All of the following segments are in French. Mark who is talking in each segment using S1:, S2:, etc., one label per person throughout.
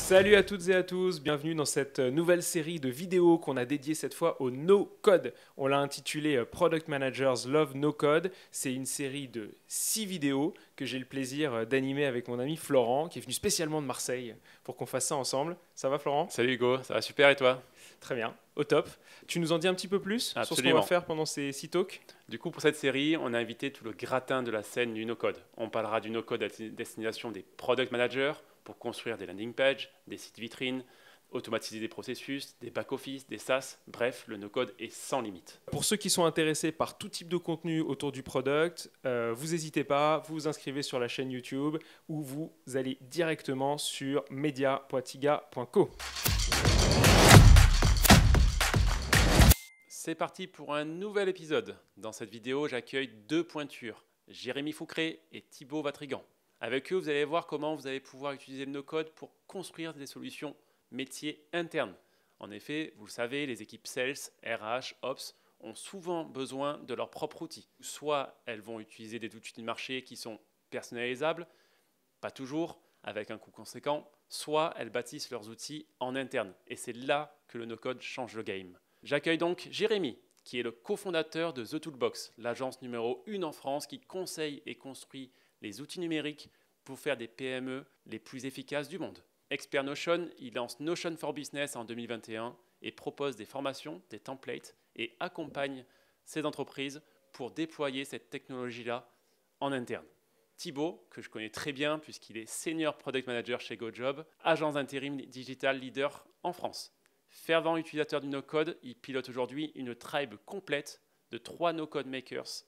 S1: Salut à toutes et à tous, bienvenue dans cette nouvelle série de vidéos qu'on a dédiée cette fois au no-code. On l'a intitulée Product Managers Love No-Code. C'est une série de 6 vidéos que j'ai le plaisir d'animer avec mon ami Florent, qui est venu spécialement de Marseille pour qu'on fasse ça ensemble. Ça va Florent?
S2: Salut Hugo, ça va super et toi?
S1: Très bien, au top. Tu nous en dis un petit peu plus sur ce qu'on va faire pendant ces 6 talks?
S2: Du coup, pour cette série, on a invité tout le gratin de la scène du no-code. On parlera du no-code à destination des product managers pour construire des landing pages, des sites vitrines, automatiser des processus, des back-office, des SaaS. Bref, le no-code est sans limite.
S1: Pour ceux qui sont intéressés par tout type de contenu autour du product, vous n'hésitez pas, vous vous inscrivez sur la chaîne YouTube ou vous allez directement sur media.tiga.co.
S2: C'est parti pour un nouvel épisode. Dans cette vidéo, j'accueille deux pointures, Jérémy Foucré et Thibaut Vatrigan. Avec eux, vous allez voir comment vous allez pouvoir utiliser le no-code pour construire des solutions métiers internes. En effet, vous le savez, les équipes Sales, RH, Ops ont souvent besoin de leurs propres outils. Soit elles vont utiliser des outils de marché qui sont personnalisables, pas toujours, avec un coût conséquent, soit elles bâtissent leurs outils en interne. Et c'est là que le no-code change le game. J'accueille donc Jérémy, qui est le cofondateur de The Toolbox, l'agence numéro 1 en France qui conseille et construit les outils numériques pour faire des PME les plus efficaces du monde. Expert Notion, il lance Notion for Business en 2021 et propose des formations, des templates et accompagne ces entreprises pour déployer cette technologie-là en interne. Thibaut, que je connais très bien puisqu'il est Senior Product Manager chez GoJob, agence d'intérim digital leader en France. Fervent utilisateur du no-code, il pilote aujourd'hui une tribe complète de 3 no-code makers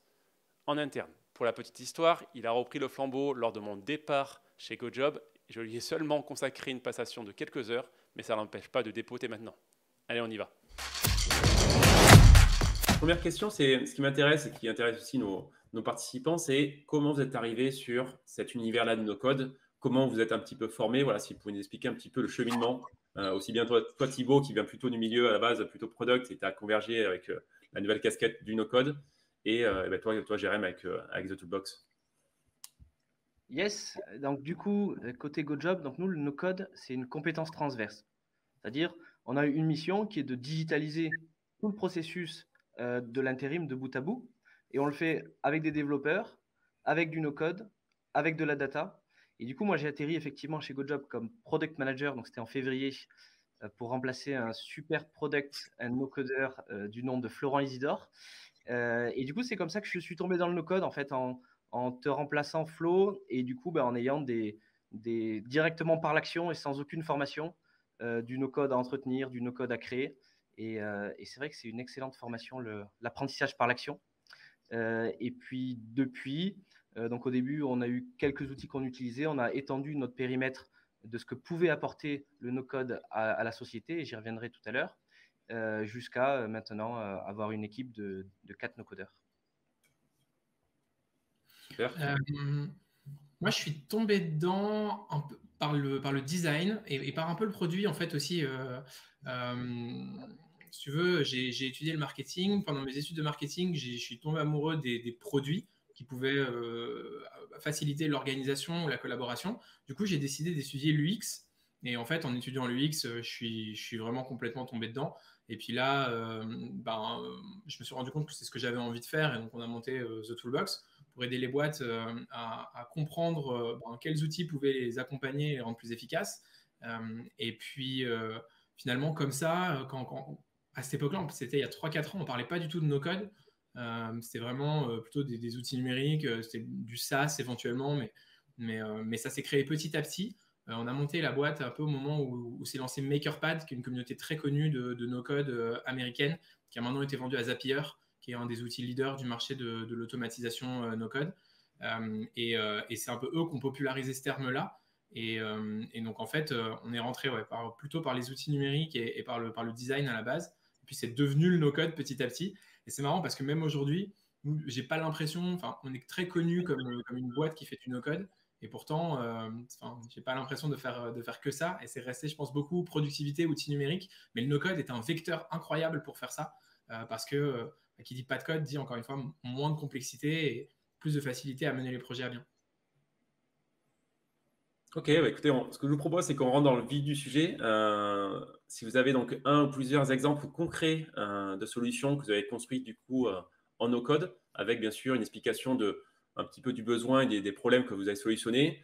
S2: en interne. Pour la petite histoire, il a repris le flambeau lors de mon départ chez GoJob. Je lui ai seulement consacré une passation de quelques heures, mais ça ne l'empêche pas de dépoter maintenant. Allez, on y va.
S3: Première question, c'est ce qui m'intéresse et qui intéresse aussi nos participants, c'est comment vous êtes arrivé sur cet univers-là de no-code, comment vous êtes un petit peu formé, voilà, si vous pouvez nous expliquer un petit peu le cheminement, aussi bien toi Thibaut qui vient plutôt du milieu à la base, plutôt product, et tu as convergé avec la nouvelle casquette du no-code, et toi Jérém avec The Toolbox.
S4: Yes, donc du coup, côté GoJob, donc nous, le no-code, c'est une compétence transverse. C'est-à-dire, on a une mission qui est de digitaliser tout le processus de l'intérim de bout à bout, et on le fait avec des développeurs, avec du no-code, avec de la data. Et du coup, moi, j'ai atterri effectivement chez GoJob comme product manager, donc c'était en février, pour remplacer un super product and no-coder du nom de Florent Isidore. Et du coup, c'est comme ça que je suis tombé dans le no-code, en fait, en te remplaçant Flo, et du coup, en ayant directement par l'action et sans aucune formation, du no-code à entretenir, du no-code à créer. Et c'est vrai que c'est une excellente formation, l'apprentissage par l'action. Et puis, depuis, donc au début, on a eu quelques outils qu'on utilisait. On a étendu notre périmètre de ce que pouvait apporter le no-code à la société, et j'y reviendrai tout à l'heure, jusqu'à maintenant avoir une équipe de 4 no-codeurs.
S3: Super.
S5: Moi, je suis tombé dedans un peu par le design et par un peu le produit, en fait, aussi. Si tu veux, j'ai étudié le marketing. Pendant mes études de marketing, je suis tombé amoureux des produits qui pouvaient faciliter l'organisation ou la collaboration. Du coup, j'ai décidé d'étudier l'UX. Et en fait, en étudiant l'UX, je suis vraiment complètement tombé dedans. Et puis là, je me suis rendu compte que c'est ce que j'avais envie de faire. Et donc, on a monté The Toolbox pour aider les boîtes à comprendre quels outils pouvaient les accompagner et les rendre plus efficaces. Et puis, finalement, comme ça, à cette époque-là, c'était il y a 3-4 ans, on ne parlait pas du tout de no-code. C'était vraiment plutôt des outils numériques, c'était du SaaS éventuellement, mais ça s'est créé petit à petit. On a monté la boîte un peu au moment où s'est lancé MakerPad, qui est une communauté très connue de no-code américaine, qui a maintenant été vendue à Zapier, qui est un des outils leaders du marché de l'automatisation no-code. Et c'est un peu eux qui ont popularisé ce terme-là. Et donc, en fait, on est rentré plutôt par les outils numériques et par le design à la base. Et puis, c'est devenu le no-code petit à petit. Et c'est marrant parce que même aujourd'hui, j'ai pas l'impression, on est très connu comme une boîte qui fait du no-code. Et pourtant, j'ai pas l'impression de faire que ça. Et c'est resté, je pense, beaucoup productivité, outils numériques. Mais le no-code est un vecteur incroyable pour faire ça. Parce que qui dit pas de code dit encore une fois moins de complexité et plus de facilité à mener les projets à bien.
S3: Ok, bah écoutez, ce que je vous propose, c'est qu'on rentre dans le vif du sujet. Si vous avez donc un ou plusieurs exemples concrets de solutions que vous avez construites du coup en no-code, avec bien sûr une explication un petit peu du besoin et des problèmes que vous avez solutionnés.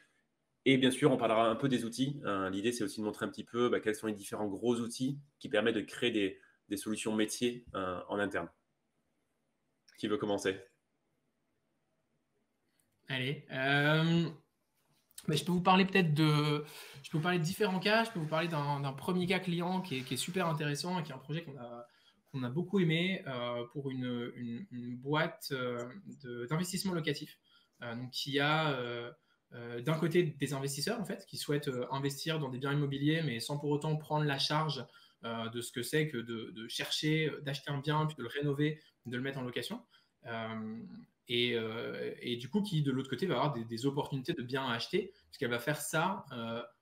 S3: Et bien sûr, on parlera un peu des outils. L'idée, c'est aussi de montrer un petit peu quels sont les différents gros outils qui permettent de créer des solutions métiers en interne. Qui veut commencer?
S5: Allez. Mais je peux vous parler je peux vous parler de différents cas. Je peux vous parler d'un premier cas client qui est super intéressant et qui est un projet qu'on a beaucoup aimé pour une boîte d'investissement locatif. Donc qui a d'un côté des investisseurs en fait qui souhaitent investir dans des biens immobiliers mais sans pour autant prendre la charge de ce que c'est que de chercher, d'acheter un bien puis de le rénover, de le mettre en location. Euh, et du coup, qui de l'autre côté va avoir des opportunités de biens à acheter, puisqu'elle va faire ça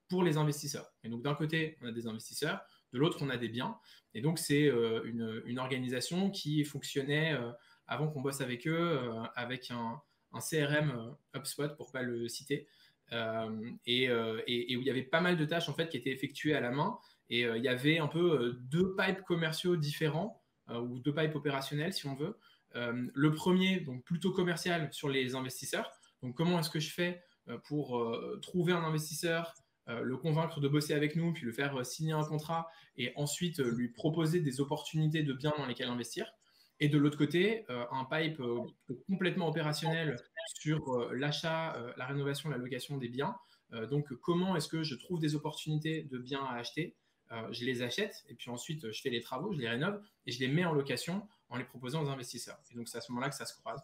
S5: pour les investisseurs. Et donc d'un côté, on a des investisseurs, de l'autre, on a des biens. Et donc c'est une organisation qui fonctionnait avant qu'on bosse avec eux, avec un CRM HubSpot, pour pas le citer, et où il y avait pas mal de tâches en fait qui étaient effectuées à la main. Et il y avait un peu deux pipes commerciaux différents, ou deux pipes opérationnels si on veut. Le premier, donc plutôt commercial sur les investisseurs. Donc, comment est-ce que je fais pour trouver un investisseur, le convaincre de bosser avec nous, puis le faire signer un contrat et ensuite lui proposer des opportunités de biens dans lesquels investir. Et de l'autre côté, un pipe complètement opérationnel sur l'achat, la rénovation, la location des biens. Donc, comment est-ce que je trouve des opportunités de biens à acheter, je les achète et puis ensuite je fais les travaux, je les rénove et je les mets en location en les proposant aux investisseurs. Et donc c'est à ce moment-là que ça se croise.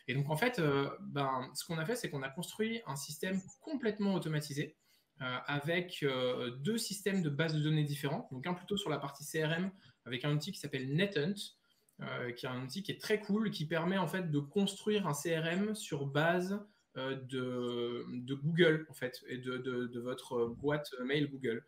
S5: Et donc en fait, ce qu'on a fait, c'est qu'on a construit un système complètement automatisé avec deux systèmes de bases de données différents. Donc un plutôt sur la partie CRM avec un outil qui s'appelle NetHunt, qui est un outil qui est très cool, qui permet en fait de construire un CRM sur base de Google en fait et de votre boîte mail Google.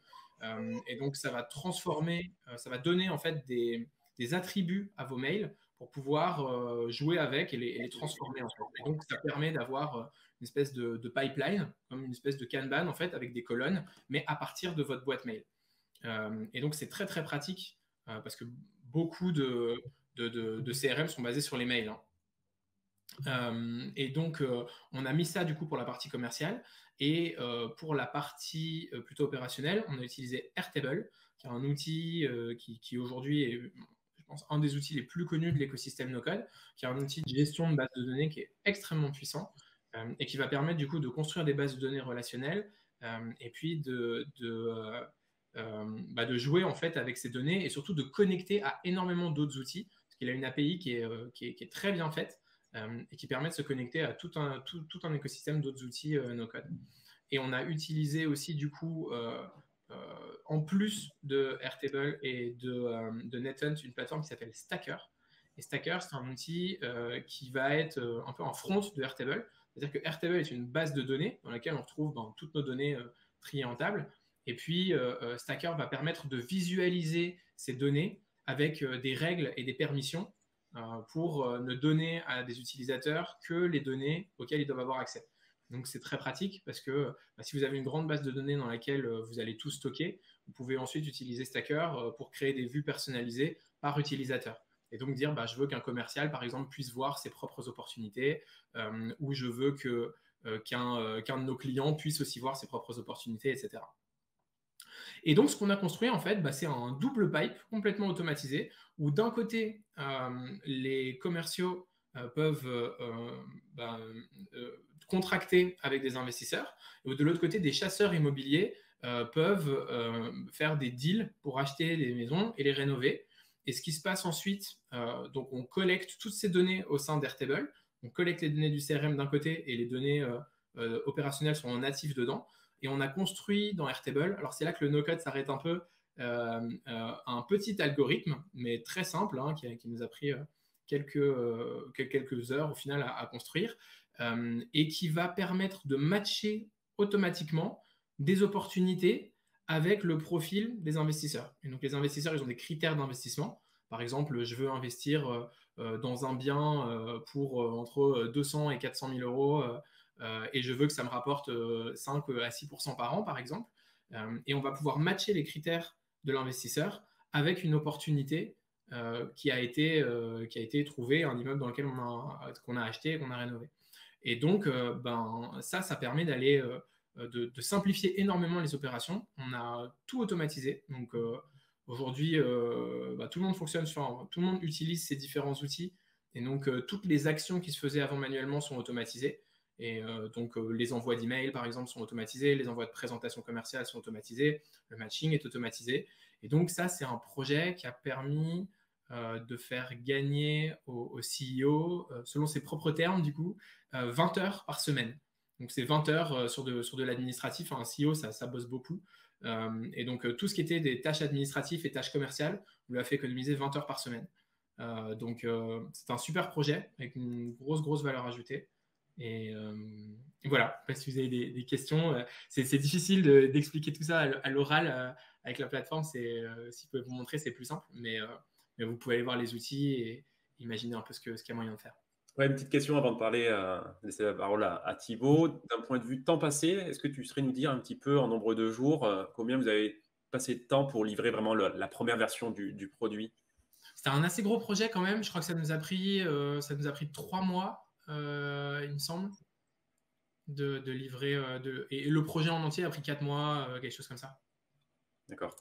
S5: Et donc ça va transformer, ça va donner en fait des attributs à vos mails pour pouvoir jouer avec et les transformer en fait. Et donc ça permet d'avoir une espèce de pipeline, comme une espèce de Kanban en fait avec des colonnes, mais à partir de votre boîte mail. Et donc c'est très très pratique parce que beaucoup de CRM sont basés sur les mails, hein. Et donc, on a mis ça du coup pour la partie commerciale. Et pour la partie plutôt opérationnelle, on a utilisé Airtable, qui est un outil qui aujourd'hui est, je pense, un des outils les plus connus de l'écosystème no-code, qui est un outil de gestion de base de données qui est extrêmement puissant et qui va permettre du coup de construire des bases de données relationnelles et puis de jouer en fait avec ces données et surtout de connecter à énormément d'autres outils, parce qu'il a une API qui est très bien faite et qui permet de se connecter à tout un écosystème d'autres outils no-code. Et on a utilisé aussi, du coup, en plus de Airtable et de NetHunt, une plateforme qui s'appelle Stacker. Et Stacker, c'est un outil qui va être un peu en front de Airtable. C'est-à-dire que Airtable est une base de données dans laquelle on retrouve toutes nos données triées en table. Et puis, Stacker va permettre de visualiser ces données avec des règles et des permissions pour ne donner à des utilisateurs que les données auxquelles ils doivent avoir accès. Donc c'est très pratique parce que si vous avez une grande base de données dans laquelle vous allez tout stocker, vous pouvez ensuite utiliser Stacker pour créer des vues personnalisées par utilisateur. Et donc dire, je veux qu'un commercial, par exemple, puisse voir ses propres opportunités, ou je veux qu'un de nos clients puisse aussi voir ses propres opportunités, etc. Et donc, ce qu'on a construit, en fait, c'est un double pipe complètement automatisé où d'un côté, les commerciaux peuvent contracter avec des investisseurs et de l'autre côté, des chasseurs immobiliers peuvent faire des deals pour acheter des maisons et les rénover. Et ce qui se passe ensuite, donc on collecte toutes ces données au sein d'Airtable. On collecte les données du CRM d'un côté et les données opérationnelles sont en natif dedans. Et on a construit dans Airtable, alors c'est là que le no-code s'arrête un peu, un petit algorithme, mais très simple, hein, qui nous a pris quelques heures au final à construire, et qui va permettre de matcher automatiquement des opportunités avec le profil des investisseurs. Et donc les investisseurs, ils ont des critères d'investissement. Par exemple, je veux investir dans un bien pour entre 200 et 400 000 euros et je veux que ça me rapporte 5 à 6% par an, par exemple. Et on va pouvoir matcher les critères de l'investisseur avec une opportunité qui a été trouvée, un immeuble dans lequel qu'on a acheté et qu'on a rénové. Et donc, ça permet d'aller de simplifier énormément les opérations. On a tout automatisé. Donc, aujourd'hui, tout le monde tout le monde utilise ces différents outils. Et donc, toutes les actions qui se faisaient avant manuellement sont automatisées. Et donc, les envois d'emails, par exemple, sont automatisés. Les envois de présentations commerciales sont automatisés. Le matching est automatisé. Et donc, ça, c'est un projet qui a permis de faire gagner au CEO, selon ses propres termes, du coup, 20 heures par semaine. Donc, c'est 20 heures sur de l'administratif. Un CEO, ça bosse beaucoup. Et donc, tout ce qui était des tâches administratives et tâches commerciales, on lui a fait économiser 20 heures par semaine. Donc, c'est un super projet avec une grosse valeur ajoutée. Et voilà, je sais pas si vous avez des questions. C'est difficile d'expliquer tout ça à l'oral avec la plateforme. Si je peux vous montrer, c'est plus simple. Mais vous pouvez aller voir les outils et imaginer un peu ce qu'il y a moyen de faire.
S3: Ouais, une petite question avant de laisser la parole à Thibaut. D'un point de vue temps passé, est-ce que tu saurais nous dire un petit peu en nombre de jours combien vous avez passé de temps pour livrer vraiment la première version du produit?
S5: C'était un assez gros projet quand même. Je crois que ça nous a pris 3 mois, il me semble, de livrer. Et le projet en entier a pris 4 mois, quelque chose comme ça.
S3: D'accord.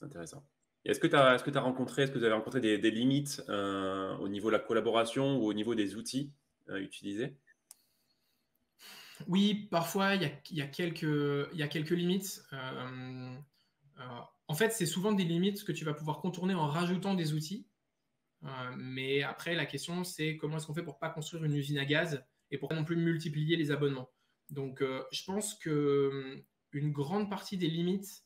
S3: Intéressant. Et est-ce que vous avez rencontré des limites au niveau de la collaboration ou au niveau des outils utilisés?
S5: Oui, parfois, il y a quelques limites. En fait, c'est souvent des limites que tu vas pouvoir contourner en rajoutant des outils. Mais après, la question, c'est comment est-ce qu'on fait pour ne pas construire une usine à gaz et pour pas non plus multiplier les abonnements. Donc, je pense qu'une grande partie des limites,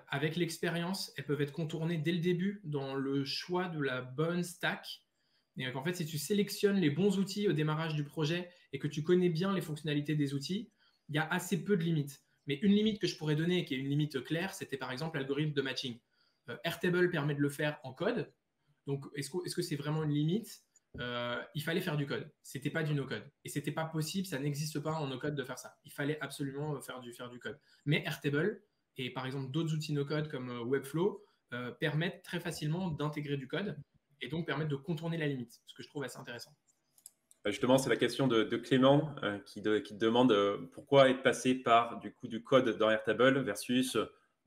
S5: avec l'expérience, elles peuvent être contournées dès le début dans le choix de la bonne stack. Et en fait, si tu sélectionnes les bons outils au démarrage du projet et que tu connais bien les fonctionnalités des outils, il y a assez peu de limites. Mais une limite que je pourrais donner, qui est une limite claire, c'était par exemple l'algorithme de matching. Airtable permet de le faire en code. Donc, est-ce que c'est vraiment une limite? Il fallait faire du code. C'était pas du no-code. Et c'était pas possible, ça n'existe pas en no-code de faire ça. Il fallait absolument faire du code. Mais Airtable et par exemple d'autres outils no-code comme Webflow permettent très facilement d'intégrer du code et donc permettent de contourner la limite, ce que je trouve assez intéressant.
S3: Justement, c'est la question de Clément qui te demande pourquoi être passé par du code dans Airtable versus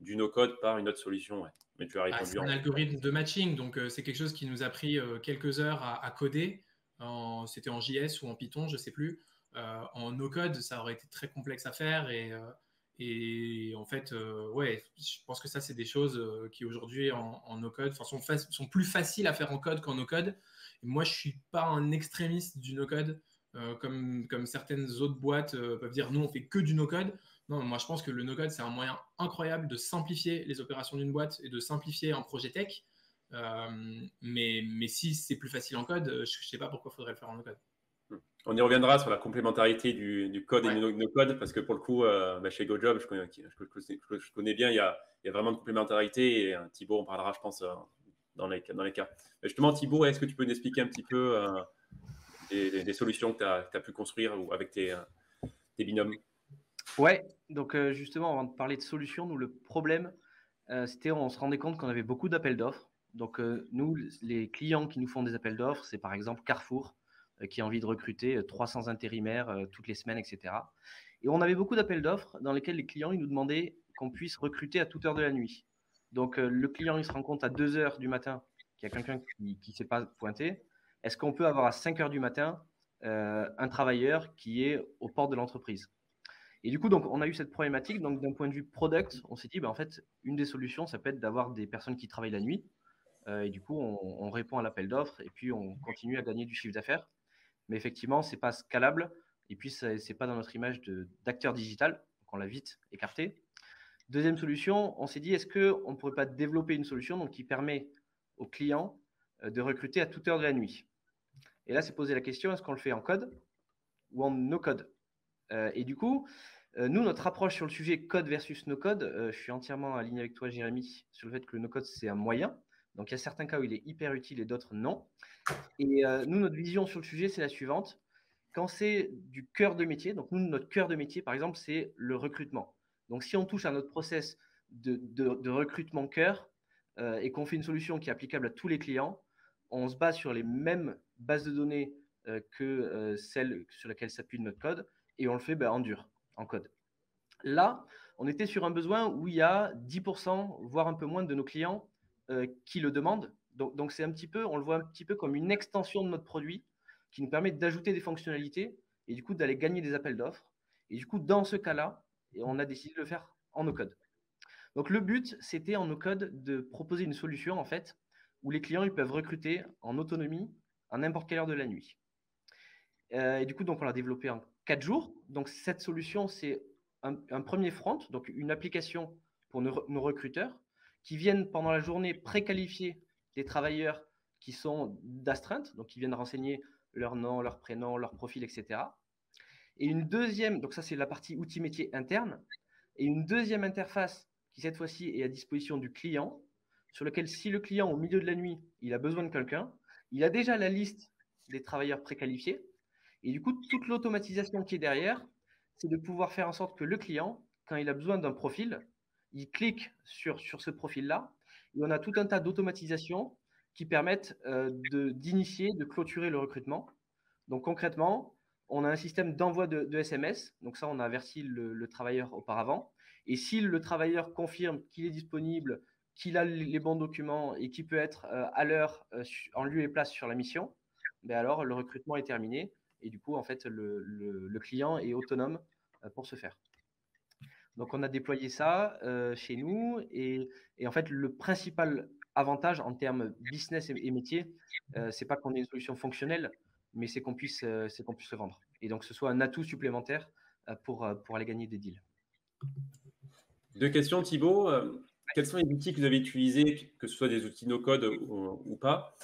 S3: du no-code par une autre solution. Ouais. Mais tu as répondu.
S5: C'est un algorithme de matching, donc c'est quelque chose qui nous a pris quelques heures à coder. C'était en JS ou en Python, je ne sais plus. En no-code, ça aurait été très complexe à faire et en fait, je pense que ça, c'est des choses qui aujourd'hui en no-code sont plus faciles à faire en code qu'en no-code. Et moi, je ne suis pas un extrémiste du no-code, comme certaines autres boîtes peuvent dire, nous, on fait que du no-code. Non, moi, je pense que le no-code, c'est un moyen incroyable de simplifier les opérations d'une boîte et de simplifier un projet tech. Mais si c'est plus facile en code, je ne sais pas pourquoi il faudrait le faire en no-code.
S3: On y reviendra sur la complémentarité du code et du no-code, parce que pour le coup, chez GoJob, je connais bien, il y a vraiment de complémentarité. Et Thibaut, on parlera, je pense, dans les cas. Justement, Thibaut, est-ce que tu peux nous expliquer un petit peu des solutions que tu as pu construire ou avec tes binômes?
S4: Ouais, donc justement, avant de parler de solutions, nous, le problème, c'était on se rendait compte qu'on avait beaucoup d'appels d'offres. Donc, nous, les clients qui nous font des appels d'offres, c'est par exemple Carrefour, qui a envie de recruter 300 intérimaires toutes les semaines, etc. Et on avait beaucoup d'appels d'offres dans lesquels les clients ils nous demandaient qu'on puisse recruter à toute heure de la nuit. Donc, le client, il se rend compte à 2 heures du matin qu'il y a quelqu'un qui ne s'est pas pointé. Est-ce qu'on peut avoir à 5 heures du matin un travailleur qui est aux portes de l'entreprise? Et du coup, donc, on a eu cette problématique. Donc, d'un point de vue product, on s'est dit, en fait, une des solutions, ça peut être d'avoir des personnes qui travaillent la nuit. Et du coup, on répond à l'appel d'offres et puis on continue à gagner du chiffre d'affaires. Mais effectivement, ce n'est pas scalable. Et puis, ce n'est pas dans notre image d'acteur digital. Donc, on l'a vite écarté. Deuxième solution, on s'est dit, est-ce qu'on ne pourrait pas développer une solution donc, qui permet aux clients de recruter à toute heure de la nuit? Et là, c'est posé la question, est-ce qu'on le fait en code ou en no-code? Et du coup, nous, notre approche sur le sujet code versus no-code, je suis entièrement aligné avec toi, Jérémy, sur le fait que le no-code, c'est un moyen. Donc, il y a certains cas où il est hyper utile et d'autres non. Et nous, notre vision sur le sujet, c'est la suivante. quand c'est du cœur de métier, donc nous, notre cœur de métier, par exemple, c'est le recrutement. Donc, si on touche à notre process de recrutement cœur et qu'on fait une solution qui est applicable à tous les clients, on se base sur les mêmes bases de données que celles sur lesquelles s'appuie notre code et on le fait en dur, en code. Là, on était sur un besoin où il y a 10%, voire un peu moins de nos clients qui le demandent. Donc c'est un petit peu, on le voit un petit peu comme une extension de notre produit qui nous permet d'ajouter des fonctionnalités et du coup d'aller gagner des appels d'offres. Et du coup, dans ce cas-là, on a décidé de le faire en no-code. Donc le but, c'était en no-code de proposer une solution en fait où les clients ils peuvent recruter en autonomie à n'importe quelle heure de la nuit. Et du coup, donc on l'a développé en 4 jours. Donc cette solution, c'est un premier front, donc une application pour nos recruteurs qui viennent pendant la journée préqualifier des travailleurs qui sont d'astreinte, donc qui viennent renseigner leur nom, leur prénom, leur profil, etc. Et une deuxième, donc ça c'est la partie outil métier interne, et une deuxième interface qui cette fois-ci est à disposition du client, sur lequel si le client au milieu de la nuit, il a besoin de quelqu'un, il a déjà la liste des travailleurs préqualifiés, et du coup toute l'automatisation qui est derrière, c'est de pouvoir faire en sorte que le client, quand il a besoin d'un profil, il clique sur ce profil-là, et on a tout un tas d'automatisations qui permettent d'initier, de clôturer le recrutement. Donc concrètement, on a un système d'envoi de SMS. Donc ça, on a averti le travailleur auparavant. Et si le travailleur confirme qu'il est disponible, qu'il a les bons documents et qu'il peut être à l'heure, en lieu et place sur la mission, alors le recrutement est terminé. Et du coup, en fait, le client est autonome pour ce faire. Donc, on a déployé ça chez nous. Et en fait, le principal avantage en termes business et métier, c'est pas qu'on ait une solution fonctionnelle, mais c'est qu'on puisse le vendre. Et donc, que ce soit un atout supplémentaire pour aller gagner des deals.
S3: Deux questions, Thibaut. Quels sont les outils que vous avez utilisés, que ce soit des outils no-code ou pas?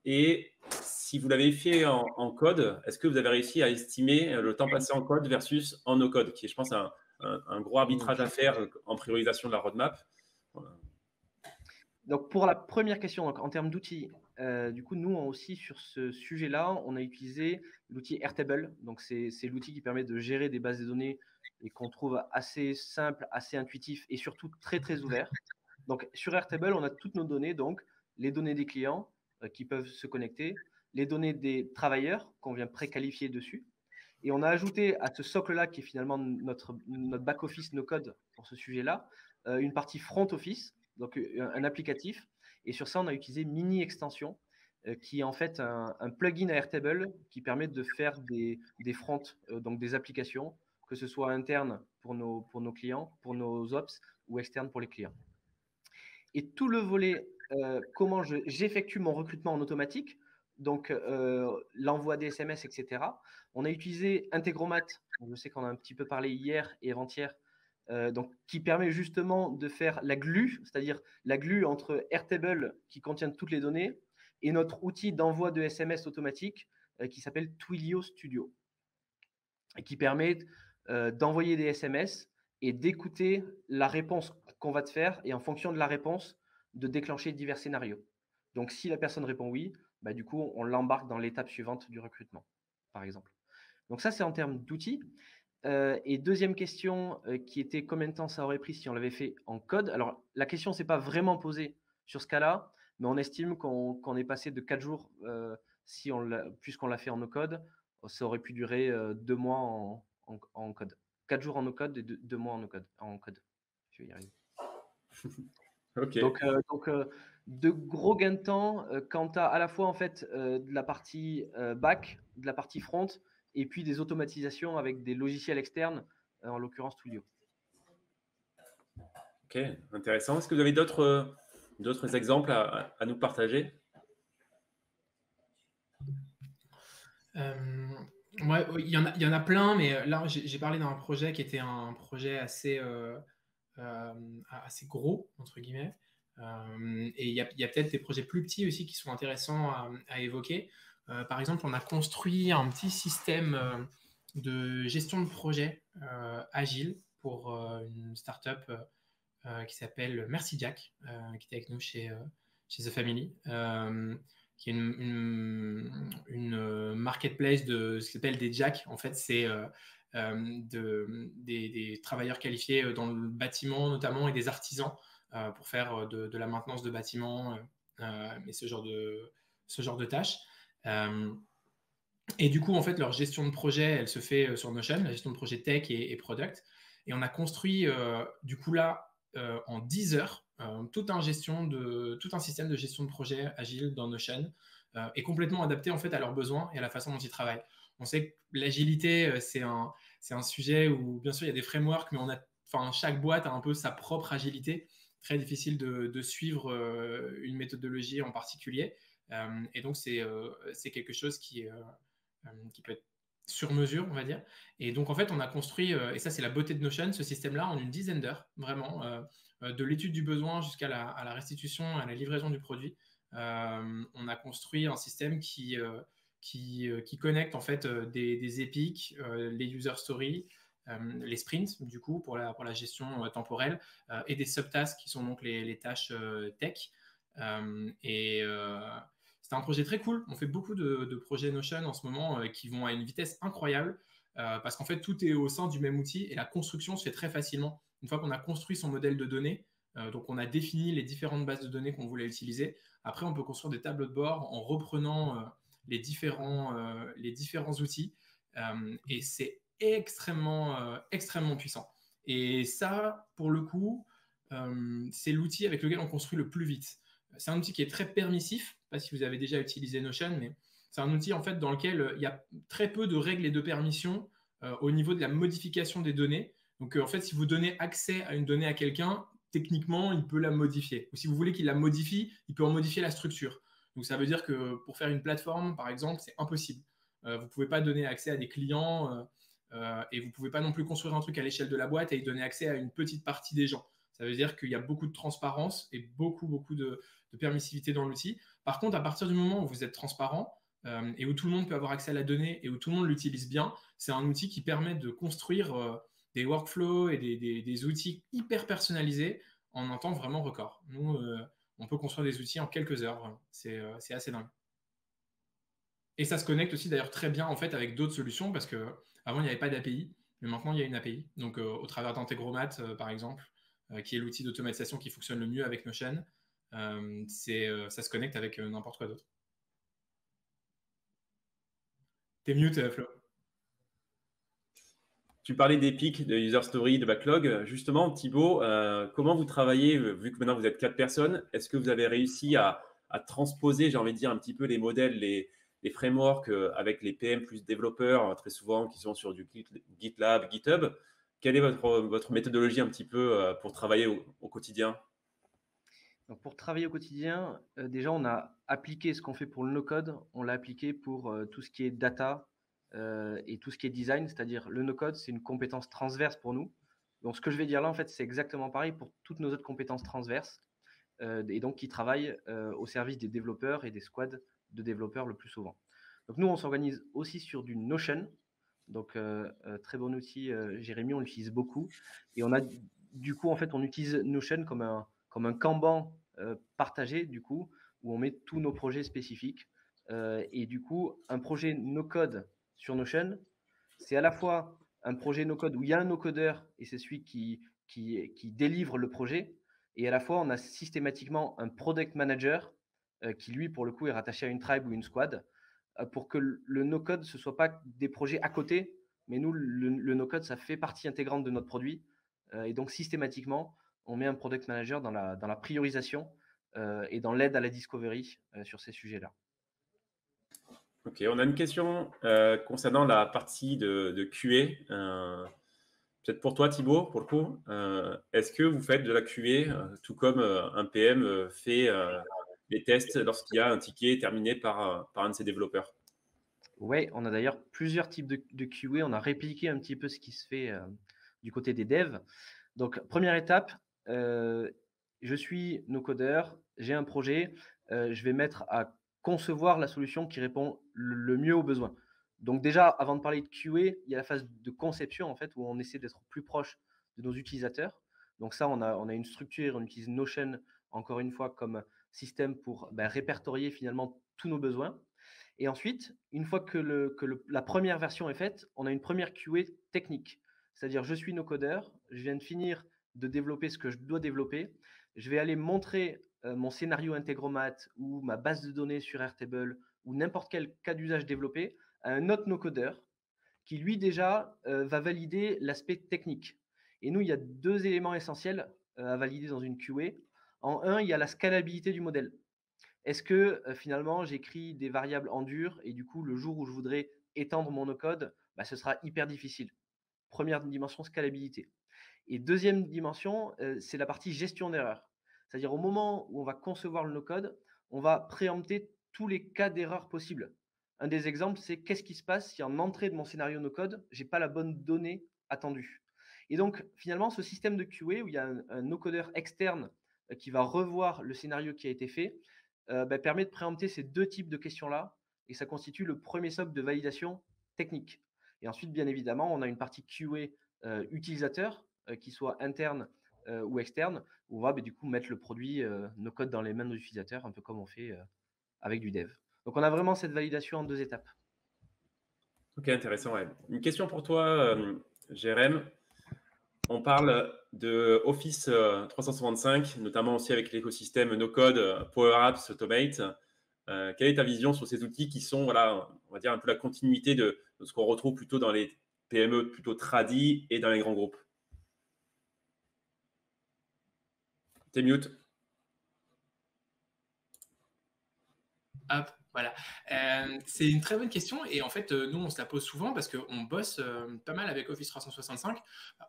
S3: Et si vous l'avez fait en code, est-ce que vous avez réussi à estimer le temps passé en code versus en no-code, qui est, je pense, un gros arbitrage à faire en priorisation de la roadmap? Voilà.
S4: Donc, pour la première question, en termes d'outils, du coup, nous aussi, sur ce sujet-là, on a utilisé l'outil Airtable. Donc, c'est l'outil qui permet de gérer des bases de données et qu'on trouve assez simple, assez intuitif et surtout très, très ouvert. Donc, sur Airtable, on a toutes nos données, donc les données des clients qui peuvent se connecter, les données des travailleurs qu'on vient préqualifier dessus. Et on a ajouté à ce socle-là, qui est finalement notre back-office no-code pour ce sujet-là, une partie front-office, donc un applicatif. Et sur ça, on a utilisé Mini Extension, qui est en fait un plugin à Airtable qui permet de faire des fronts, donc des applications, que ce soit interne pour nos clients, pour nos ops, ou externe pour les clients. Et tout le volet, comment j'effectue mon recrutement en automatique, donc l'envoi des SMS, etc. On a utilisé Integromat, je sais qu'on a un petit peu parlé hier et avant-hier, donc, qui permet justement de faire la glue, c'est-à-dire la glue entre Airtable qui contient toutes les données et notre outil d'envoi de SMS automatique qui s'appelle Twilio Studio et qui permet d'envoyer des SMS et d'écouter la réponse qu'on va te faire et en fonction de la réponse, de déclencher divers scénarios. Donc, si la personne répond oui, du coup, on l'embarque dans l'étape suivante du recrutement, par exemple. Donc, ça, c'est en termes d'outils. Et deuxième question qui était combien de temps ça aurait pris si on l'avait fait en code. Alors, la question ne s'est pas vraiment posée sur ce cas-là, mais on estime qu'on est passé de 4 jours, puisqu'on l'a fait en no-code, ça aurait pu durer 2 mois en code. 4 jours en no-code et 2 mois en code. Je vais y arriver.
S3: Okay.
S4: Donc, de gros gains de temps quant à la fois en fait de la partie back, de la partie front, et puis des automatisations avec des logiciels externes, en l'occurrence Twilio.
S3: Ok, intéressant. Est-ce que vous avez d'autres exemples à nous partager?
S5: Ouais, il y en a plein, mais là, j'ai parlé d'un projet qui était un projet assez gros, entre guillemets. Et il y a peut-être des projets plus petits aussi qui sont intéressants à évoquer. Par exemple, on a construit un petit système de gestion de projet agile pour une startup qui s'appelle Merci Jack, qui était avec nous chez The Family. qui est une marketplace de ce qui s'appelle des jacks. En fait, c'est des travailleurs qualifiés dans le bâtiment notamment et des artisans pour faire de la maintenance de bâtiments et ce genre de tâches. Et du coup, en fait, leur gestion de projet, elle se fait sur Notion, la gestion de projet tech et product. Et on a construit, du coup, là, en 10 heures, tout un système de gestion de projet agile dans Notion et complètement adapté, en fait, à leurs besoins et à la façon dont ils travaillent. On sait que l'agilité, c'est un sujet où, bien sûr, il y a des frameworks, mais chaque boîte a un peu sa propre agilité. Très difficile de suivre une méthodologie en particulier. Et donc, c'est quelque chose qui peut être sur mesure, on va dire. Et donc, en fait, on a construit, et ça, c'est la beauté de Notion, ce système-là, en une dizaine d'heures, vraiment, de l'étude du besoin jusqu'à la restitution, à la livraison du produit. On a construit un système qui connecte, en fait, des épiques, les user stories, les sprints, du coup, pour la gestion temporelle, et des subtasks qui sont donc les tâches tech. C'est un projet très cool. On fait beaucoup de projets Notion en ce moment qui vont à une vitesse incroyable parce qu'en fait, tout est au sein du même outil et la construction se fait très facilement. Une fois qu'on a construit son modèle de données, donc on a défini les différentes bases de données qu'on voulait utiliser. Après, on peut construire des tableaux de bord en reprenant les différents outils et c'est extrêmement puissant. Et ça, pour le coup, c'est l'outil avec lequel on construit le plus vite. C'est un outil qui est très permissif. Je ne sais pas si vous avez déjà utilisé Notion, mais c'est un outil en fait dans lequel il y a très peu de règles et de permissions au niveau de la modification des données. Donc en fait, si vous donnez accès à une donnée à quelqu'un, techniquement, il peut la modifier. Ou si vous voulez qu'il la modifie, il peut en modifier la structure. Donc ça veut dire que pour faire une plateforme, par exemple, c'est impossible. Vous ne pouvez pas donner accès à des clients et vous ne pouvez pas non plus construire un truc à l'échelle de la boîte et y donner accès à une petite partie des gens. Ça veut dire qu'il y a beaucoup de transparence et beaucoup de permissivité dans l'outil. Par contre, à partir du moment où vous êtes transparent et où tout le monde peut avoir accès à la donnée et où tout le monde l'utilise bien, c'est un outil qui permet de construire des workflows et des outils hyper personnalisés en un temps vraiment record. Nous, on peut construire des outils en quelques heures. Vraiment. C'est assez dingue. Et ça se connecte aussi d'ailleurs très bien en fait avec d'autres solutions parce qu'avant il n'y avait pas d'API, mais maintenant il y a une API. Donc au travers d'Integromat par exemple, qui est l'outil d'automatisation qui fonctionne le mieux avec Notion, ça se connecte avec n'importe quoi d'autre. T'es mute, Flo.
S3: Tu parlais d'Epic, de User Story, de Backlog. Justement, Thibaut, comment vous travaillez, vu que maintenant vous êtes 4 personnes, est-ce que vous avez réussi à transposer, j'ai envie de dire, un petit peu les modèles, les frameworks avec les PM plus développeurs, très souvent, qui sont sur du GitLab, GitHub? Quelle est votre méthodologie un petit peu pour travailler au quotidien?
S4: Donc pour travailler au quotidien, déjà, on a appliqué ce qu'on fait pour le no-code, on l'a appliqué pour tout ce qui est data et tout ce qui est design, c'est-à-dire le no-code, c'est une compétence transverse pour nous. Donc ce que je vais dire là, en fait, c'est exactement pareil pour toutes nos autres compétences transverses et donc qui travaillent au service des développeurs et des squads de développeurs le plus souvent. Donc nous, on s'organise aussi sur du Notion. Donc très bon outil, Jérémy, on l'utilise beaucoup. Et on a du coup, en fait, on utilise Notion comme un Kanban partagé, du coup, où on met tous nos projets spécifiques. Et du coup, un projet no-code sur Notion, c'est à la fois un projet no-code où il y a un no-codeur et c'est celui qui délivre le projet. Et à la fois, on a systématiquement un product manager qui, lui, pour le coup, est rattaché à une tribe ou une squad pour que le no-code, ce ne soit pas des projets à côté, mais nous, le no-code, ça fait partie intégrante de notre produit. Et donc, systématiquement, on met un product manager dans la priorisation et dans l'aide à la discovery sur ces sujets-là.
S3: Ok, on a une question concernant la partie de QA. Peut-être pour toi, Thibaut, pour le coup. Est-ce que vous faites de la QA, tout comme un PM fait les tests lorsqu'il y a un ticket terminé par un de ses développeurs?
S4: Oui, on a d'ailleurs plusieurs types de QA. On a répliqué un petit peu ce qui se fait du côté des devs. Donc, première étape, je suis no-codeur, j'ai un projet, je vais mettre à concevoir la solution qui répond le mieux aux besoins. Donc déjà, avant de parler de QA, il y a la phase de conception en fait, où on essaie d'être plus proche de nos utilisateurs. Donc ça, on a une structure, on utilise Notion, encore une fois, comme système pour répertorier finalement tous nos besoins. Et ensuite, une fois que la première version est faite, on a une première QA technique. C'est-à-dire, je suis no-codeur, je viens de finir de développer ce que je dois développer. Je vais aller montrer mon scénario Integromat ou ma base de données sur Airtable ou n'importe quel cas d'usage développé à un autre no-codeur qui, lui, déjà, va valider l'aspect technique. Et nous, il y a 2 éléments essentiels à valider dans une QA. En un, il y a la scalabilité du modèle. Est-ce que finalement, j'écris des variables en dur et du coup, le jour où je voudrais étendre mon no-code, ce sera hyper difficile. Première dimension, scalabilité. Et deuxième dimension, c'est la partie gestion d'erreur. C'est-à-dire au moment où on va concevoir le no-code, on va préempter tous les cas d'erreur possibles. Un des exemples, c'est qu'est-ce qui se passe si en entrée de mon scénario no-code, je n'ai pas la bonne donnée attendue. Et donc, finalement, ce système de QA où il y a un no-codeur externe qui va revoir le scénario qui a été fait, permet de préempter ces 2 types de questions-là, et ça constitue le premier socle de validation technique. Et ensuite, bien évidemment, on a une partie QA utilisateur, qui soit interne ou externe, où on va du coup mettre le produit, nos codes dans les mains de nos utilisateurs, un peu comme on fait avec du dev. Donc, on a vraiment cette validation en 2 étapes.
S3: Ok, intéressant. Ouais. Une question pour toi, Jérém. On parle de Office 365, notamment aussi avec l'écosystème no-code, Power Apps, Automate. Quelle est ta vision sur ces outils qui sont, voilà, on va dire un peu la continuité de ce qu'on retrouve plutôt dans les PME plutôt tradis et dans les grands groupes? T'es mute.
S5: Hop, voilà. C'est une très bonne question et en fait, nous, on se la pose souvent parce qu'on bosse pas mal avec Office 365.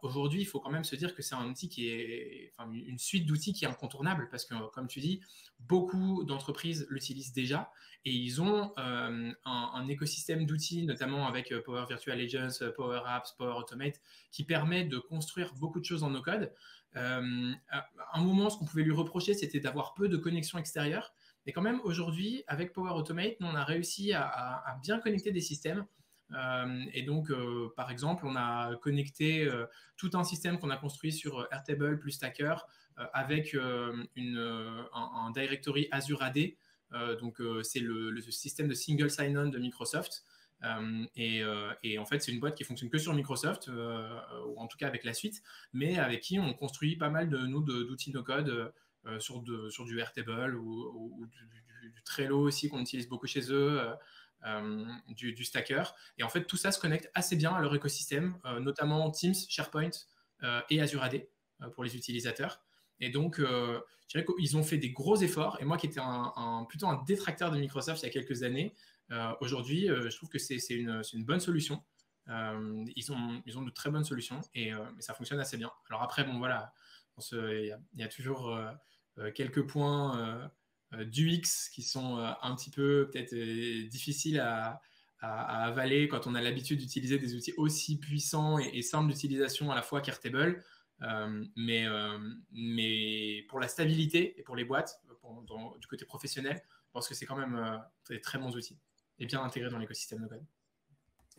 S5: Aujourd'hui, il faut quand même se dire que c'est un outil qui est, enfin, une suite d'outils qui est incontournable parce que, comme tu dis, beaucoup d'entreprises l'utilisent déjà et ils ont un écosystème d'outils, notamment avec Power Virtual Agents, Power Apps, Power Automate, qui permet de construire beaucoup de choses en no-code. À un moment, ce qu'on pouvait lui reprocher, c'était d'avoir peu de connexions extérieures. Mais quand même, aujourd'hui, avec Power Automate, nous, on a réussi à bien connecter des systèmes. Et donc, par exemple, on a connecté tout un système qu'on a construit sur Airtable plus Stacker avec un directory Azure AD. Donc, c'est le système de single sign-on de Microsoft. Et en fait, c'est une boîte qui fonctionne que sur Microsoft, ou en tout cas avec la suite, mais avec qui on construit pas mal d'outils no-code sur du Airtable ou du Trello aussi qu'on utilise beaucoup chez eux, du Stacker. Et en fait, tout ça se connecte assez bien à leur écosystème, notamment Teams, SharePoint et Azure AD pour les utilisateurs. Et donc, je dirais qu'ils ont fait des gros efforts. Et moi qui étais plutôt un détracteur de Microsoft il y a quelques années, aujourd'hui, je trouve que c'est une bonne solution. Ils ont de très bonnes solutions et ça fonctionne assez bien. Alors après, bon voilà, il y a toujours quelques points d'UX qui sont un petit peu peut-être difficiles à avaler quand on a l'habitude d'utiliser des outils aussi puissants et simples d'utilisation à la fois qu'Airtable. Mais pour la stabilité et pour les boîtes, du côté professionnel, je pense que c'est quand même des très bons outils et bien intégrés dans l'écosystème no-code.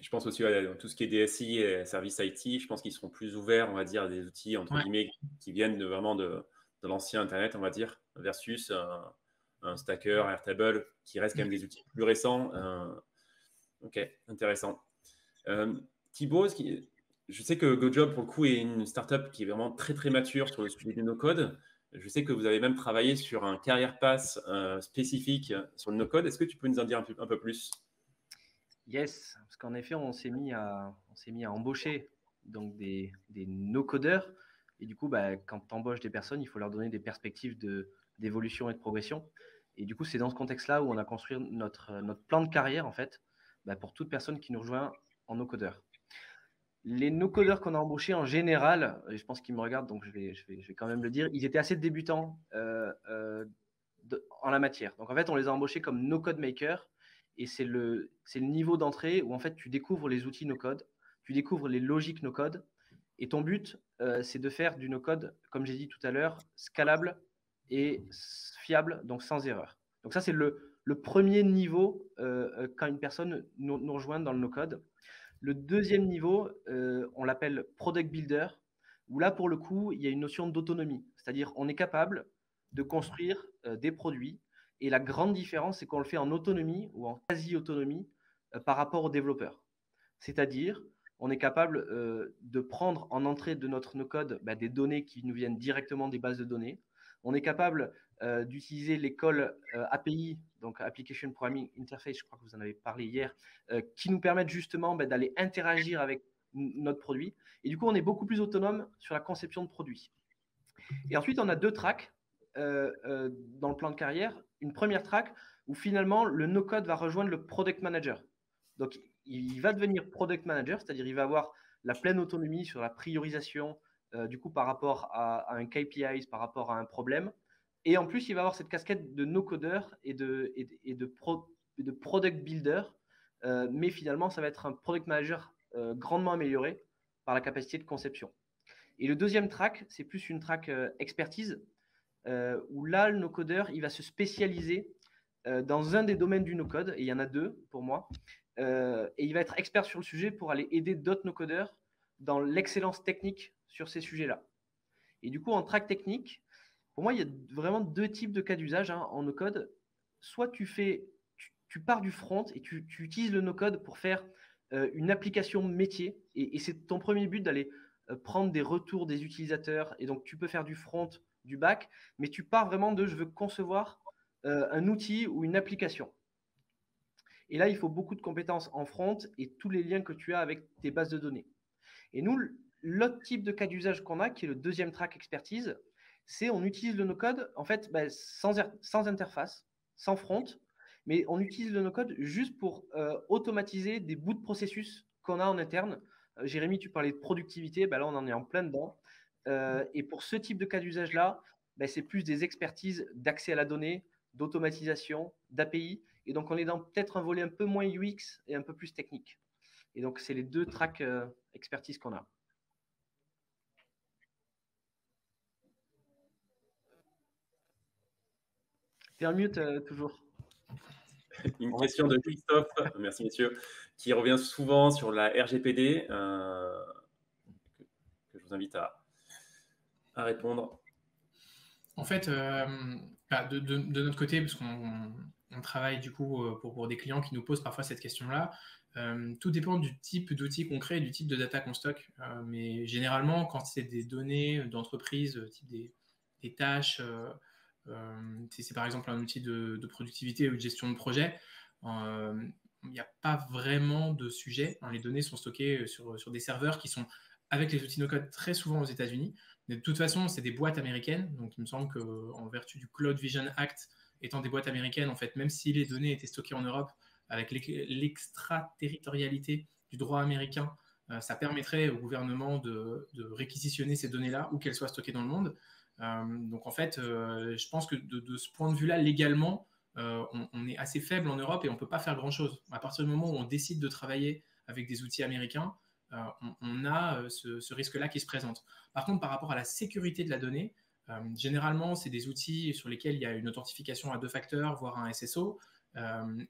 S3: Je pense aussi à tout ce qui est DSI et service IT, je pense qu'ils seront plus ouverts, on va dire, à des outils, entre guillemets, qui viennent vraiment de l'ancien Internet, on va dire, versus un Stacker, Airtable, qui reste quand même des outils plus récents. Ok, intéressant. Thibaut, je sais que GoJob, pour le coup, est une startup qui est vraiment très, très mature sur le sujet du no-code. Je sais que vous avez même travaillé sur un career pass spécifique sur le no-code. Est-ce que tu peux nous en dire un peu plus?
S4: Yes, parce qu'en effet, on s'est mis à embaucher donc des no-codeurs. Et du coup, quand tu embauches des personnes, il faut leur donner des perspectives d'évolution et de progression. Et du coup, c'est dans ce contexte-là où on a construit notre plan de carrière, en fait, pour toute personne qui nous rejoint en no-codeur. Les no-codeurs qu'on a embauchés en général, et je pense qu'ils me regardent, donc je vais quand même le dire, ils étaient assez débutants en la matière. Donc en fait, on les a embauchés comme no-code maker. Et c'est le niveau d'entrée où en fait tu découvres les outils no-code, tu découvres les logiques no-code, et ton but c'est de faire du no-code, comme j'ai dit tout à l'heure, scalable et fiable, donc sans erreur. Donc ça c'est le premier niveau quand une personne nous rejoint dans le no-code. Le deuxième niveau, on l'appelle product builder, où là pour le coup il y a une notion d'autonomie, c'est-à-dire on est capable de construire des produits. Et la grande différence, c'est qu'on le fait en autonomie ou en quasi-autonomie par rapport aux développeurs. C'est-à-dire, on est capable de prendre en entrée de notre no-code des données qui nous viennent directement des bases de données. On est capable d'utiliser l'école API, donc Application Programming Interface, je crois que vous en avez parlé hier, qui nous permettent justement d'aller interagir avec notre produit. Et du coup, on est beaucoup plus autonome sur la conception de produits. Et ensuite, on a 2 tracks dans le plan de carrière. Une première track où finalement, le no-code va rejoindre le product manager. Donc, il va devenir product manager, c'est-à-dire il va avoir la pleine autonomie sur la priorisation du coup par rapport à un KPI, par rapport à un problème. Et en plus, il va avoir cette casquette de no-codeur et de product builder. Mais finalement, ça va être un product manager grandement amélioré par la capacité de conception. Et le deuxième track, c'est plus une track expertise, où là, le no-codeur, il va se spécialiser dans un des domaines du no-code, et il y en a 2 pour moi, et il va être expert sur le sujet pour aller aider d'autres no-codeurs dans l'excellence technique sur ces sujets-là. Et du coup, en track technique, pour moi, il y a vraiment 2 types de cas d'usage en no-code. Soit tu pars du front et tu utilises le no-code pour faire une application métier, et c'est ton premier but d'aller prendre des retours des utilisateurs, et donc tu peux faire du front, du back, mais tu pars vraiment de je veux concevoir un outil ou une application. Et là, il faut beaucoup de compétences en front et tous les liens que tu as avec tes bases de données. Et nous, l'autre type de cas d'usage qu'on a, qui est le deuxième track expertise, c'est on utilise le no-code en fait sans interface, sans front, mais on utilise le no-code juste pour automatiser des bouts de processus qu'on a en interne. Jérémy, tu parlais de productivité, là on en est en plein dedans. Et pour ce type de cas d'usage-là, c'est plus des expertises d'accès à la donnée, d'automatisation, d'API. Et donc, on est dans peut-être un volet un peu moins UX et un peu plus technique. Et donc, c'est les 2 tracks expertise qu'on a. T'es en mute toujours.
S3: Une question de Christophe, merci messieurs, qui revient souvent sur la RGPD, que je vous invite à répondre.
S5: En fait, de notre côté, parce qu'on travaille du coup pour des clients qui nous posent parfois cette question-là, tout dépend du type d'outil qu'on crée, du type de data qu'on stocke. Mais généralement, quand c'est des données d'entreprise, type des tâches, si c'est par exemple un outil de productivité ou de gestion de projet, il n'y a pas vraiment de sujet. Les données sont stockées sur des serveurs qui sont avec les outils no-code très souvent aux États-Unis. Mais de toute façon, c'est des boîtes américaines. Donc, il me semble qu'en vertu du Cloud Vision Act, étant des boîtes américaines, en fait, même si les données étaient stockées en Europe, avec l'extraterritorialité du droit américain, ça permettrait au gouvernement de réquisitionner ces données-là, où qu'elles soient stockées dans le monde. Donc, en fait, je pense que de ce point de vue-là, légalement, on est assez faible en Europe et on ne peut pas faire grand-chose. À partir du moment où on décide de travailler avec des outils américains, on a ce risque-là qui se présente. Par contre, par rapport à la sécurité de la donnée, généralement, c'est des outils sur lesquels il y a une authentification à 2 facteurs, voire un SSO,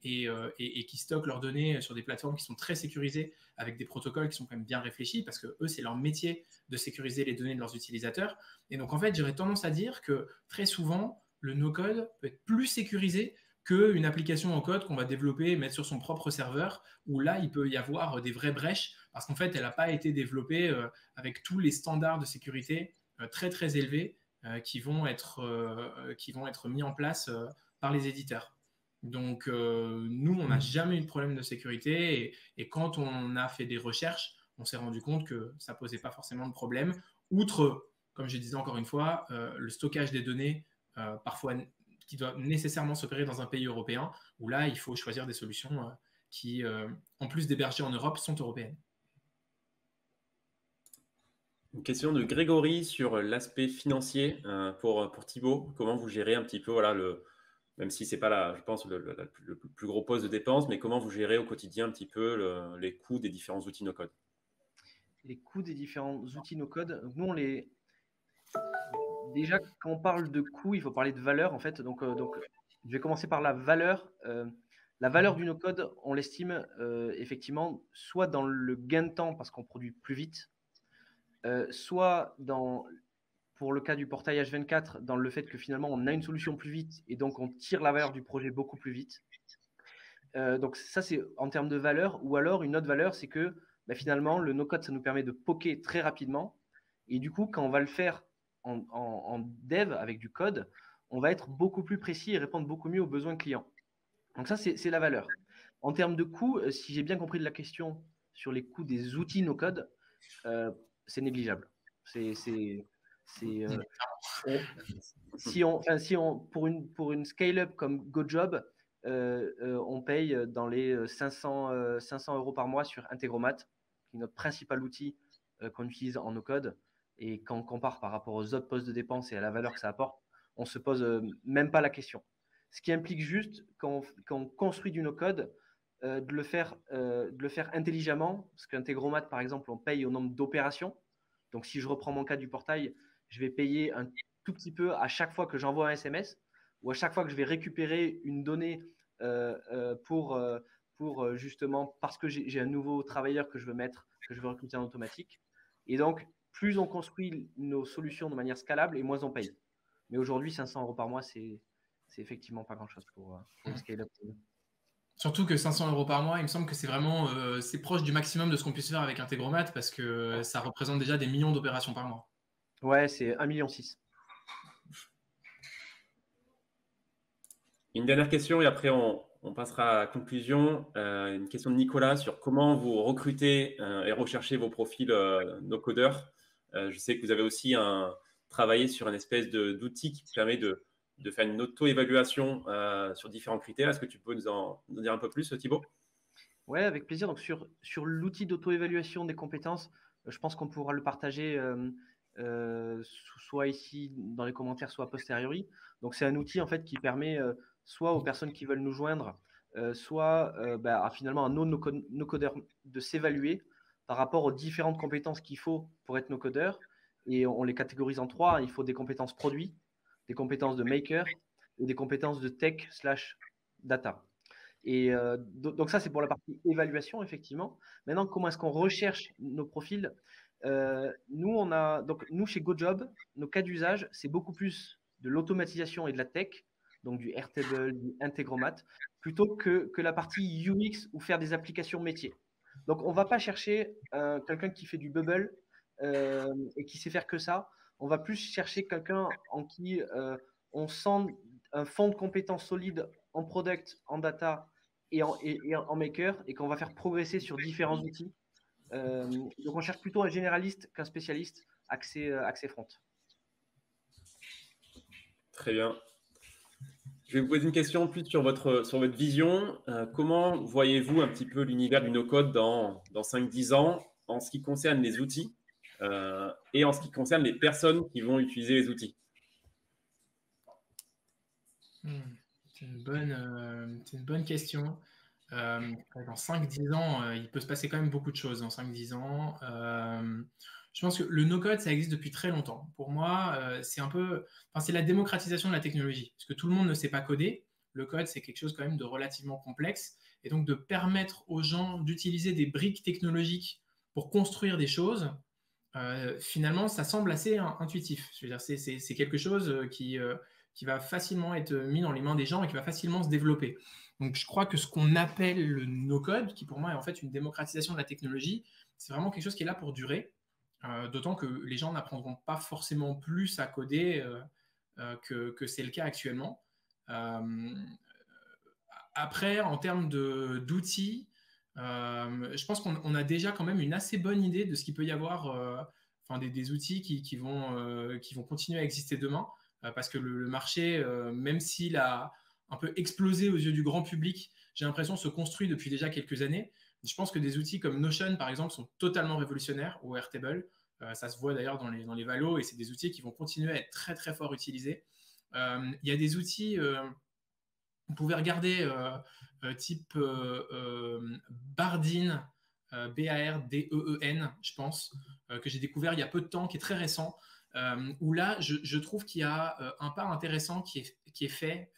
S5: et qui stockent leurs données sur des plateformes qui sont très sécurisées, avec des protocoles qui sont quand même bien réfléchis, parce que eux, c'est leur métier de sécuriser les données de leurs utilisateurs. Et donc, en fait, j'aurais tendance à dire que très souvent, le no-code peut être plus sécurisé qu'une application en code qu'on va développer et mettre sur son propre serveur, où là, il peut y avoir des vraies brèches, parce qu'en fait, elle n'a pas été développée avec tous les standards de sécurité très, très élevés qui vont être mis en place par les éditeurs. Donc, nous, on n'a jamais eu de problème de sécurité, et quand on a fait des recherches, on s'est rendu compte que ça ne posait pas forcément de problème, outre, comme je disais encore une fois, le stockage des données, parfois qui doit nécessairement s'opérer dans un pays européen, où là, il faut choisir des solutions qui, en plus d'héberger en Europe, sont européennes.
S3: Une question de Grégory sur l'aspect financier pour Thibaut. Comment vous gérez un petit peu, même si ce n'est pas, je pense, le plus gros poste de dépense, mais comment vous gérez au quotidien un petit peu les coûts des différents outils no-code?
S4: Les coûts des différents outils no-code, nous, déjà, quand on parle de coûts, il faut parler de valeur, en fait. Donc, je vais commencer par la valeur. La valeur du no-code, on l'estime effectivement soit dans le gain de temps parce qu'on produit plus vite, soit dans pour le cas du portail H24 dans le fait que finalement, on a une solution plus vite et donc on tire la valeur du projet beaucoup plus vite. Donc ça, c'est en termes de valeur. Ou alors, une autre valeur, c'est que finalement, le no-code, ça nous permet de poker très rapidement. Et du coup, quand on va le faire en dev avec du code, on va être beaucoup plus précis et répondre beaucoup mieux aux besoins clients. Donc ça, c'est la valeur. En termes de coûts, si j'ai bien compris de la question sur les coûts des outils no-code, c'est négligeable. Pour une scale-up comme GoJob, on paye dans les 500 € par mois sur Integromat, qui est notre principal outil qu'on utilise en no-code. Et quand on compare par rapport aux autres postes de dépenses et à la valeur que ça apporte, on ne se pose même pas la question. Ce qui implique juste, quand on construit du no-code, de le faire intelligemment, parce qu'Integromat, par exemple, on paye au nombre d'opérations. Donc, si je reprends mon cas du portail, je vais payer un tout petit peu à chaque fois que j'envoie un SMS ou à chaque fois que je vais récupérer une donnée pour justement, parce que j'ai un nouveau travailleur que je veux recruter en automatique. Et donc, plus on construit nos solutions de manière scalable et moins on paye. Mais aujourd'hui, 500 € par mois, c'est effectivement pas grand-chose pour une scale-up.
S5: Surtout que 500 € par mois, il me semble que c'est vraiment c'est proche du maximum de ce qu'on puisse faire avec Integromat parce que ça représente déjà des millions d'opérations par mois.
S4: Ouais, c'est 1,6 million.
S3: Une dernière question et après on passera à la conclusion. Une question de Nicolas sur comment vous recrutez et recherchez vos profils no-codeurs. Je sais que vous avez aussi travaillé sur une espèce d'outil qui permet de faire une auto-évaluation sur différents critères. Est-ce que tu peux nous en dire un peu plus, Thibaut?
S4: Oui, avec plaisir. Donc, sur l'outil d'auto-évaluation des compétences, je pense qu'on pourra le partager soit ici dans les commentaires, soit a posteriori. Donc, c'est un outil en fait qui permet soit aux personnes qui veulent nous joindre, soit finalement à nos codeurs de s'évaluer par rapport aux différentes compétences qu'il faut pour être nos codeurs. Et on les catégorise en 3. Il faut des compétences produits, des compétences de maker et des compétences de tech/data. Et donc ça, c'est pour la partie évaluation, effectivement. Maintenant, comment est-ce qu'on recherche nos profils? Nous, chez GoJob, nos cas d'usage, c'est beaucoup plus de l'automatisation et de la tech, donc du Airtable, du Integromat, plutôt que la partie UX ou faire des applications métiers. Donc, on ne va pas chercher quelqu'un qui fait du Bubble et qui sait faire que ça. On va plus chercher quelqu'un en qui on sent un fond de compétences solide en product, en data et en maker, et qu'on va faire progresser sur différents outils. Donc, on cherche plutôt un généraliste qu'un spécialiste axé front.
S3: Très bien. Je vais vous poser une question plus sur votre vision. Comment voyez-vous un petit peu l'univers du no-code dans 5-10 ans en ce qui concerne les outils et en ce qui concerne les personnes qui vont utiliser les outils?
S5: C'est une bonne question. Dans 5-10 ans, il peut se passer quand même beaucoup de choses dans 5-10 ans. Je pense que le no-code, ça existe depuis très longtemps. Pour moi, c'est la démocratisation de la technologie, parce que tout le monde ne sait pas coder. Le code, c'est quelque chose quand même de relativement complexe. Et donc, de permettre aux gens d'utiliser des briques technologiques pour construire des choses, finalement, ça semble assez intuitif. Je veux dire, c'est quelque chose qui va facilement être mis dans les mains des gens et qui va facilement se développer. Donc, je crois que ce qu'on appelle le no-code, qui pour moi est en fait une démocratisation de la technologie, c'est vraiment quelque chose qui est là pour durer, d'autant que les gens n'apprendront pas forcément plus à coder que c'est le cas actuellement. Après, en termes d'outils, je pense qu'on a déjà quand même une assez bonne idée de ce qu'il peut y avoir, des outils qui vont continuer à exister demain. Parce que le marché, même s'il a un peu explosé aux yeux du grand public, j'ai l'impression se construit depuis déjà quelques années. Je pense que des outils comme Notion, par exemple, sont totalement révolutionnaires, ou Airtable. Ça se voit d'ailleurs dans les valos, et c'est des outils qui vont continuer à être très, très fort utilisés. Il y a des outils, vous pouvez regarder, type Bardeen, Bardeen, je pense, que j'ai découvert il y a peu de temps, qui est très récent, où là, je trouve qu'il y a un pas intéressant qui est fait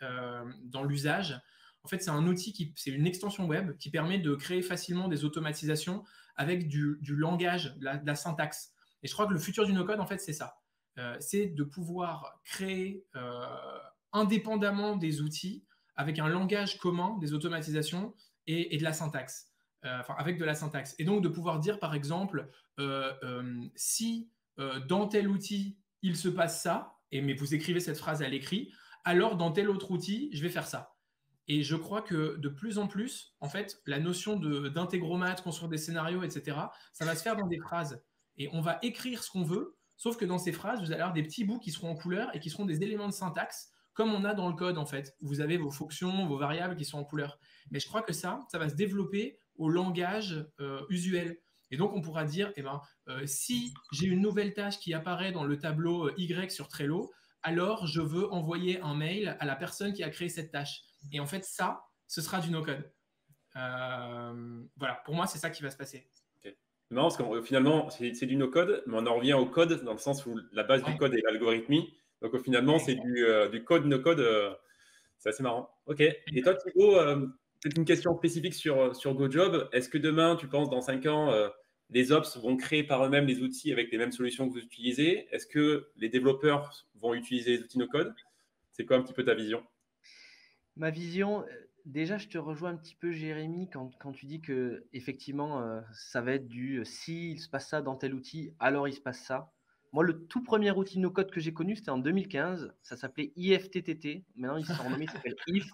S5: dans l'usage. En fait, c'est un outil c'est une extension web qui permet de créer facilement des automatisations avec du langage, de la syntaxe. Et je crois que le futur du no-code, en fait, c'est ça. c'est de pouvoir créer indépendamment des outils, avec un langage commun, des automatisations et de la syntaxe. Avec de la syntaxe. Et donc de pouvoir dire, par exemple, si dans tel outil, il se passe ça, mais vous écrivez cette phrase à l'écrit, alors dans tel autre outil, je vais faire ça. Et je crois que de plus en plus, en fait, la notion d'intégromat, construire des scénarios, etc., ça va se faire dans des phrases. Et on va écrire ce qu'on veut, sauf que dans ces phrases, vous allez avoir des petits bouts qui seront en couleur et qui seront des éléments de syntaxe, comme on a dans le code, en fait. Vous avez vos fonctions, vos variables qui sont en couleur. Mais je crois que ça va se développer au langage usuel. Et donc, on pourra dire, si j'ai une nouvelle tâche qui apparaît dans le tableau Y sur Trello, alors je veux envoyer un mail à la personne qui a créé cette tâche. Et en fait, ça, ce sera du no-code. Voilà, pour moi, c'est ça qui va se passer.
S3: Okay. C'est marrant parce que finalement, c'est du no-code, mais on en revient au code dans le sens où la base du code est l'algorithmie. Donc, finalement, c'est du code no-code. C'est assez marrant. OK. Et toi, Thibaut, peut-être une question spécifique sur GoJob. Est-ce que demain, tu penses, dans 5 ans, les ops vont créer par eux-mêmes les outils avec les mêmes solutions que vous utilisez? Est-ce que les développeurs vont utiliser les outils no-code? C'est quoi un petit peu ta vision?
S4: Ma vision, déjà, je te rejoins un petit peu, Jérémy, quand tu dis que effectivement, ça va être s'il se passe ça dans tel outil, alors il se passe ça. Moi, le tout premier outil no-code que j'ai connu, c'était en 2015. Ça s'appelait IFTTT. Maintenant, ils se sont renommés, il s'appelle IF.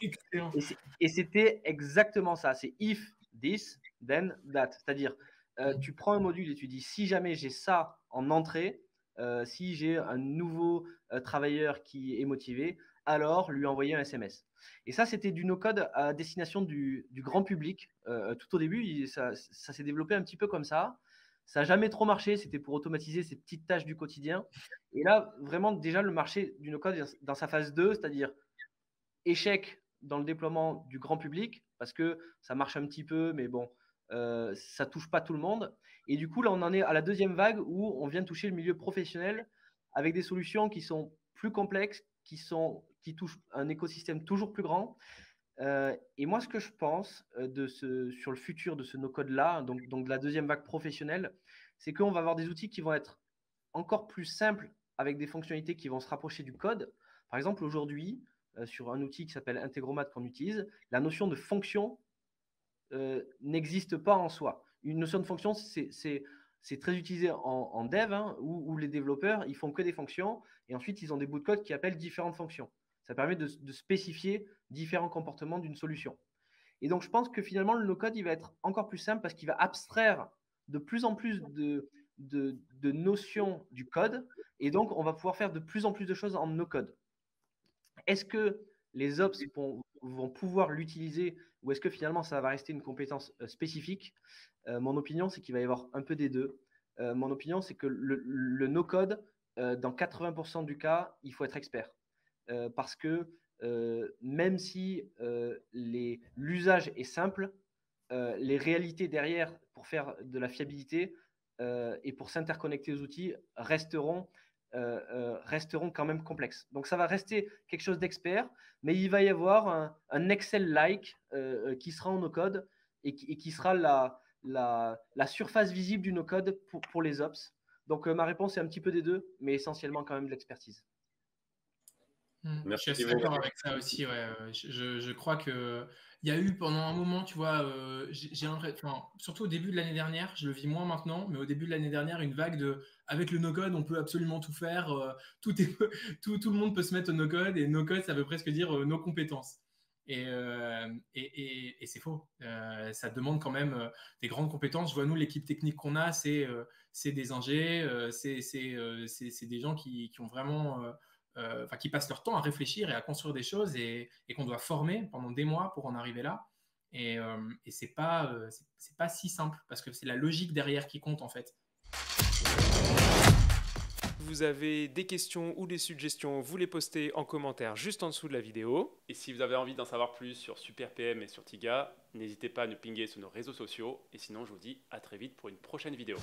S4: Et c'était exactement ça. C'est if this, then that. C'est-à-dire, tu prends un module et tu dis, si jamais j'ai ça en entrée, si j'ai un nouveau travailleur qui est motivé, alors lui envoyer un SMS. Et ça, c'était du no-code à destination du grand public. Tout au début, ça s'est développé un petit peu comme ça. Ça n'a jamais trop marché, c'était pour automatiser ces petites tâches du quotidien. Et là, vraiment, déjà, le marché du no-code dans sa phase 2, c'est-à-dire échec dans le déploiement du grand public, parce que ça marche un petit peu, mais bon, ça ne touche pas tout le monde. Et du coup, là, on en est à la deuxième vague où on vient toucher le milieu professionnel avec des solutions qui sont plus complexes, qui touchent un écosystème toujours plus grand. Et moi, ce que je pense sur le futur de ce no-code-là, donc de la deuxième vague professionnelle, c'est qu'on va avoir des outils qui vont être encore plus simples avec des fonctionnalités qui vont se rapprocher du code. Par exemple, aujourd'hui, sur un outil qui s'appelle Integromat qu'on utilise, la notion de fonction n'existe pas en soi. Une notion de fonction, c'est très utilisé en dev, où les développeurs, ils font que des fonctions et ensuite, ils ont des bouts de code qui appellent différentes fonctions. Ça permet de spécifier différents comportements d'une solution. Et donc, je pense que finalement, le no-code, il va être encore plus simple parce qu'il va abstraire de plus en plus de notions du code. Et donc, on va pouvoir faire de plus en plus de choses en no-code. Est-ce que les ops vont pouvoir l'utiliser ou est-ce que finalement, ça va rester une compétence spécifique? Mon opinion, c'est qu'il va y avoir un peu des deux. Mon opinion, c'est que le no-code, dans 80% du cas, il faut être expert. Parce que même si l'usage est simple, les réalités derrière pour faire de la fiabilité et pour s'interconnecter aux outils resteront quand même complexes. Donc ça va rester quelque chose d'expert, mais il va y avoir un Excel-like qui sera en no-code et qui sera la surface visible du no-code pour les ops. Donc ma réponse est un petit peu des deux, mais essentiellement quand même de l'expertise.
S5: Je suis assez d'accord avec ça aussi. Ouais. Je crois qu'il y a eu pendant un moment, tu vois, surtout au début de l'année dernière, je le vis moins maintenant, mais au début de l'année dernière, une vague avec le no-code, on peut absolument tout faire. Tout le monde peut se mettre au no-code et no-code, ça veut presque dire nos compétences. Et c'est faux. Ça demande quand même des grandes compétences. Je vois, nous, l'équipe technique qu'on a, c'est des ingés, c'est des gens qui ont vraiment... qui passent leur temps à réfléchir et à construire des choses et qu'on doit former pendant des mois pour en arriver là. Et c'est pas si simple parce que c'est la logique derrière qui compte en fait.
S1: Vous avez des questions ou des suggestions, vous les postez en commentaire juste en dessous de la vidéo.
S2: Et si vous avez envie d'en savoir plus sur SuperPM et sur Tiga, n'hésitez pas à nous pinguer sur nos réseaux sociaux. Et sinon, je vous dis à très vite pour une prochaine vidéo.